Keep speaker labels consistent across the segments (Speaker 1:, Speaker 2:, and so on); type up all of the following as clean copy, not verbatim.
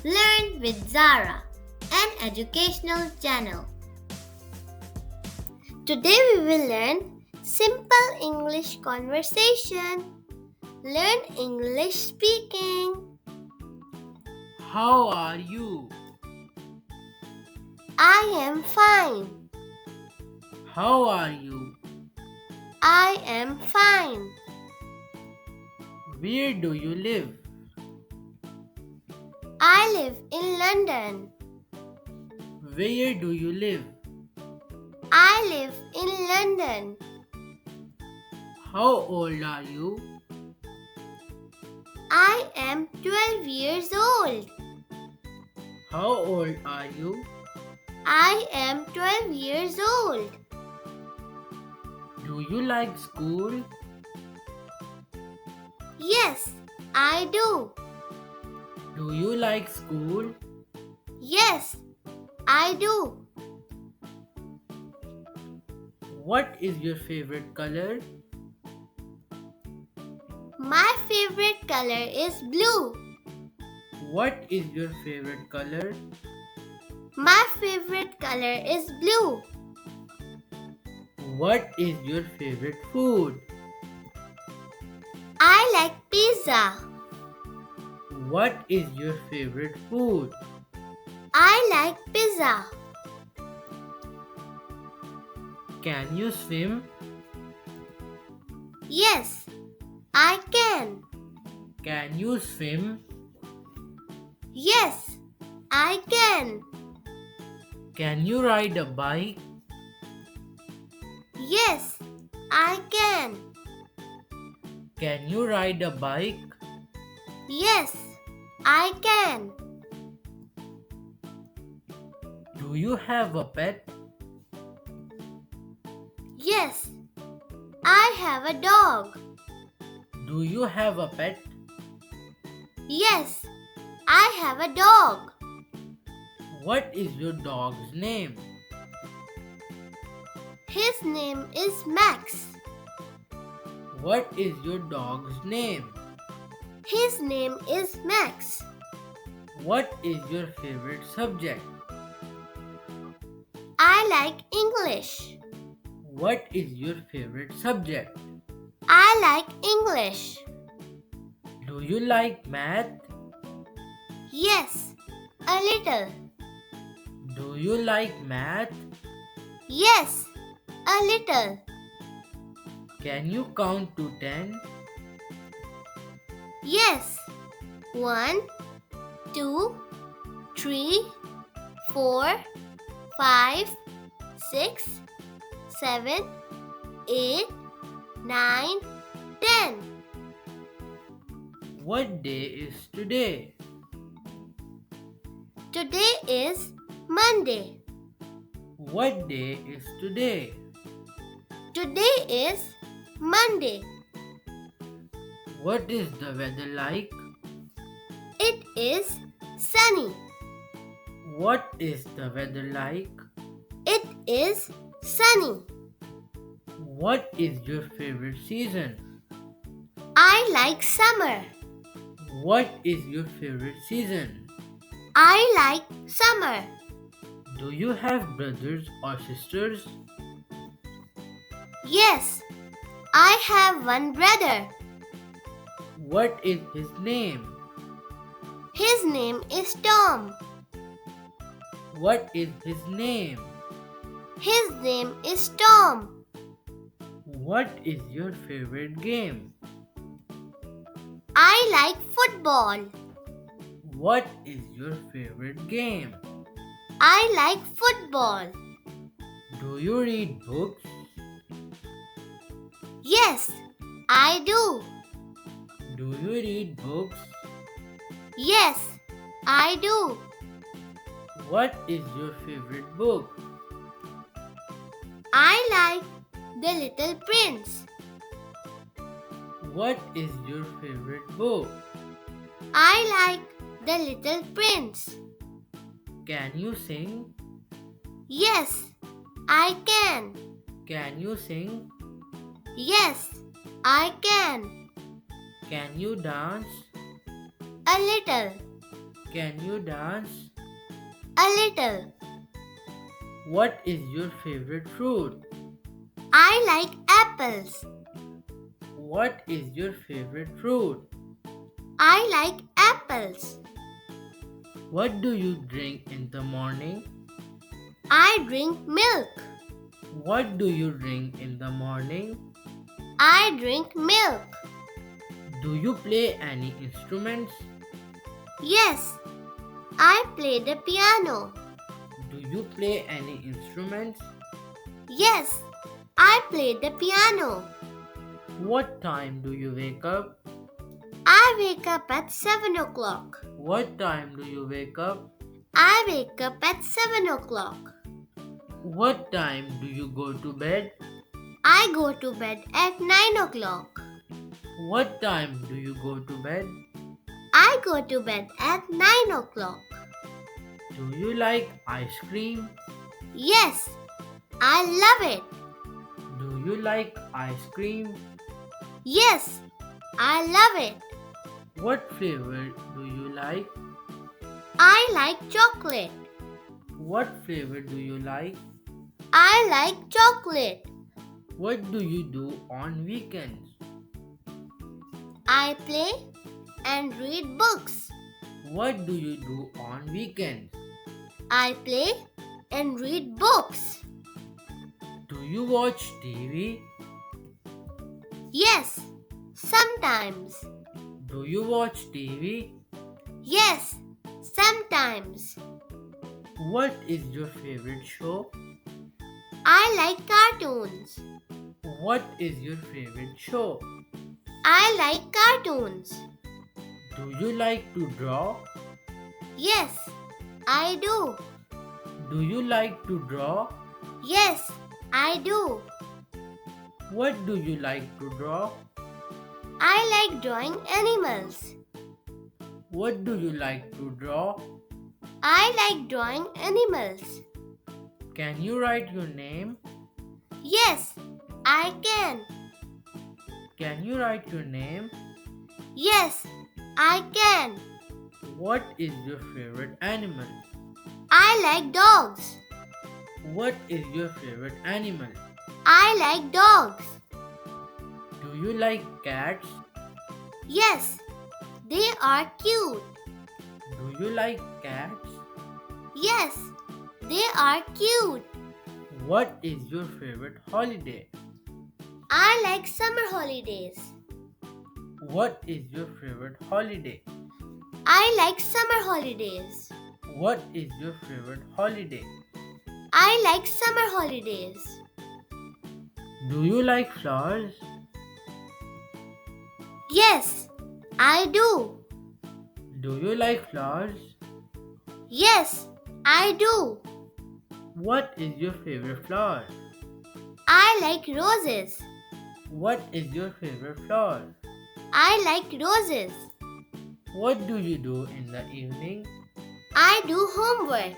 Speaker 1: Learn with Zara, an educational channel. Today we will learn simple English conversation. Learn English speaking.
Speaker 2: How are you?
Speaker 1: I am fine.
Speaker 2: How are you?
Speaker 1: I am fine.
Speaker 2: Where do you live?
Speaker 1: I live in London.
Speaker 2: Where do you live?
Speaker 1: I live in London.
Speaker 2: How old are you?
Speaker 1: I am 12 years old.
Speaker 2: How old are you?
Speaker 1: I am 12 years old.
Speaker 2: Do you like school?
Speaker 1: Yes, I do.
Speaker 2: Do you like school?
Speaker 1: Yes, I do.
Speaker 2: What is your favorite color?
Speaker 1: My favorite color is blue.
Speaker 2: What is your favorite color?
Speaker 1: My favorite color is blue.
Speaker 2: What is your favorite food?
Speaker 1: I like pizza.
Speaker 2: What is your favorite food?
Speaker 1: I like pizza.
Speaker 2: Can you swim?
Speaker 1: Yes, I can.
Speaker 2: Can you swim?
Speaker 1: Yes, I can.
Speaker 2: Can you ride a bike?
Speaker 1: Yes, I can.
Speaker 2: Can you ride a bike?
Speaker 1: Yes, I can.
Speaker 2: Do you have a pet?
Speaker 1: Yes, I have a dog.
Speaker 2: Do you have a pet?
Speaker 1: Yes, I have a dog.
Speaker 2: What is your dog's name?
Speaker 1: His name is Max.
Speaker 2: What is your dog's name?
Speaker 1: His name is Max.
Speaker 2: What is your favorite subject?
Speaker 1: I like English.
Speaker 2: What is your favorite subject?
Speaker 1: I like English.
Speaker 2: Do you like math?
Speaker 1: Yes, a little.
Speaker 2: Do you like math?
Speaker 1: Yes, a little.
Speaker 2: Can you count to 10?
Speaker 1: Yes. 1, 2, 3, 4, 5, 6, 7, 8, 9, 10.
Speaker 2: What day is today?
Speaker 1: Today is Monday.
Speaker 2: What day is today?
Speaker 1: Today is Monday.
Speaker 2: What is the weather like?
Speaker 1: It is sunny.
Speaker 2: What is the weather like?
Speaker 1: It is sunny.
Speaker 2: What is your favorite season?
Speaker 1: I like summer.
Speaker 2: What is your favorite season?
Speaker 1: I like summer.
Speaker 2: Do you have brothers or sisters?
Speaker 1: Yes, I have one brother.
Speaker 2: What is his name?
Speaker 1: His name is Tom.
Speaker 2: What is his name?
Speaker 1: His name is Tom.
Speaker 2: What is your favorite game?
Speaker 1: I like football.
Speaker 2: What is your favorite game?
Speaker 1: I like football.
Speaker 2: Do you read books?
Speaker 1: Yes, I do.
Speaker 2: Do you read books?
Speaker 1: Yes, I do.
Speaker 2: What is your favorite book?
Speaker 1: I like The Little Prince.
Speaker 2: What is your favorite book?
Speaker 1: I like The Little Prince.
Speaker 2: Can you sing?
Speaker 1: Yes, I can.
Speaker 2: Can you sing?
Speaker 1: Yes, I can.
Speaker 2: Can you dance?
Speaker 1: A little.
Speaker 2: Can you dance?
Speaker 1: A little.
Speaker 2: What is your favorite fruit?
Speaker 1: I like apples.
Speaker 2: What is your favorite fruit?
Speaker 1: I like apples.
Speaker 2: What do you drink in the morning?
Speaker 1: I drink milk.
Speaker 2: What do you drink in the morning?
Speaker 1: I drink milk.
Speaker 2: Do you play any instruments?
Speaker 1: Yes, I play the piano.
Speaker 2: Do you play any instruments?
Speaker 1: Yes, I play the piano.
Speaker 2: What time do you wake up?
Speaker 1: I wake up at 7 o'clock.
Speaker 2: What time do you wake up?
Speaker 1: I wake up at 7 o'clock.
Speaker 2: What time do you go to bed?
Speaker 1: I go to bed at 9 o'clock.
Speaker 2: What time do you go to bed?
Speaker 1: I go to bed at 9 o'clock.
Speaker 2: Do you like ice cream?
Speaker 1: Yes, I love it.
Speaker 2: Do you like ice cream?
Speaker 1: Yes, I love it.
Speaker 2: What flavor do you like?
Speaker 1: I like chocolate.
Speaker 2: What flavor do you like?
Speaker 1: I like chocolate.
Speaker 2: What do you do on weekends?
Speaker 1: I play and read books.
Speaker 2: What do you do on weekends?
Speaker 1: I play and read books.
Speaker 2: Do you watch TV?
Speaker 1: Yes, sometimes.
Speaker 2: Do you watch TV?
Speaker 1: Yes, sometimes.
Speaker 2: What is your favorite show?
Speaker 1: I like cartoons.
Speaker 2: What is your favorite show?
Speaker 1: I like cartoons.
Speaker 2: Do you like to draw?
Speaker 1: Yes, I do.
Speaker 2: Do you like to draw?
Speaker 1: Yes, I do.
Speaker 2: What do you like to draw?
Speaker 1: I like drawing animals.
Speaker 2: What do you like to draw?
Speaker 1: I like drawing animals.
Speaker 2: Can you write your name?
Speaker 1: Yes, I can.
Speaker 2: Can you write your name?
Speaker 1: Yes, I can.
Speaker 2: What is your favorite animal?
Speaker 1: I like dogs.
Speaker 2: What is your favorite animal?
Speaker 1: I like dogs.
Speaker 2: Do you like cats?
Speaker 1: Yes, they are cute.
Speaker 2: Do you like cats?
Speaker 1: Yes, they are cute.
Speaker 2: What is your favorite holiday?
Speaker 1: I like summer holidays.
Speaker 2: What is your favorite holiday?
Speaker 1: I like summer holidays.
Speaker 2: What is your favorite holiday?
Speaker 1: I like summer holidays.
Speaker 2: Do you like flowers?
Speaker 1: Yes, I do.
Speaker 2: Do you like flowers?
Speaker 1: Yes, I do.
Speaker 2: What is your favorite flower?
Speaker 1: I like roses.
Speaker 2: What is your favorite flower?
Speaker 1: I like roses.
Speaker 2: What do you do in the evening?
Speaker 1: I do homework.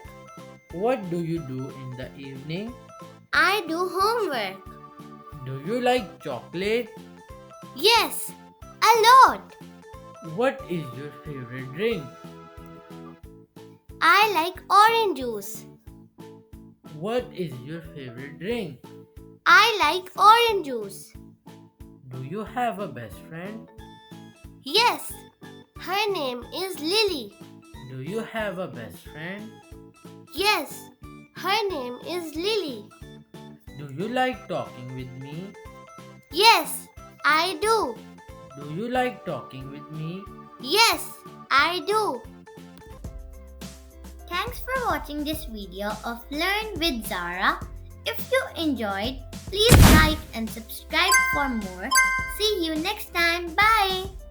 Speaker 2: What do you do in the evening?
Speaker 1: I do homework.
Speaker 2: Do you like chocolate?
Speaker 1: Yes, a lot.
Speaker 2: What is your favorite drink?
Speaker 1: I like orange juice.
Speaker 2: What is your favorite drink?
Speaker 1: I like orange juice.
Speaker 2: Do you have a best friend?
Speaker 1: Yes, her name is Lily.
Speaker 2: Do you have a best friend?
Speaker 1: Yes, her name is Lily.
Speaker 2: Do you like talking with me?
Speaker 1: Yes, I do.
Speaker 2: Do you like talking with me?
Speaker 1: Yes, I do. Thanks for watching this video of Learn with Zara. If you enjoyed, please like and subscribe for more. See you next time. Bye.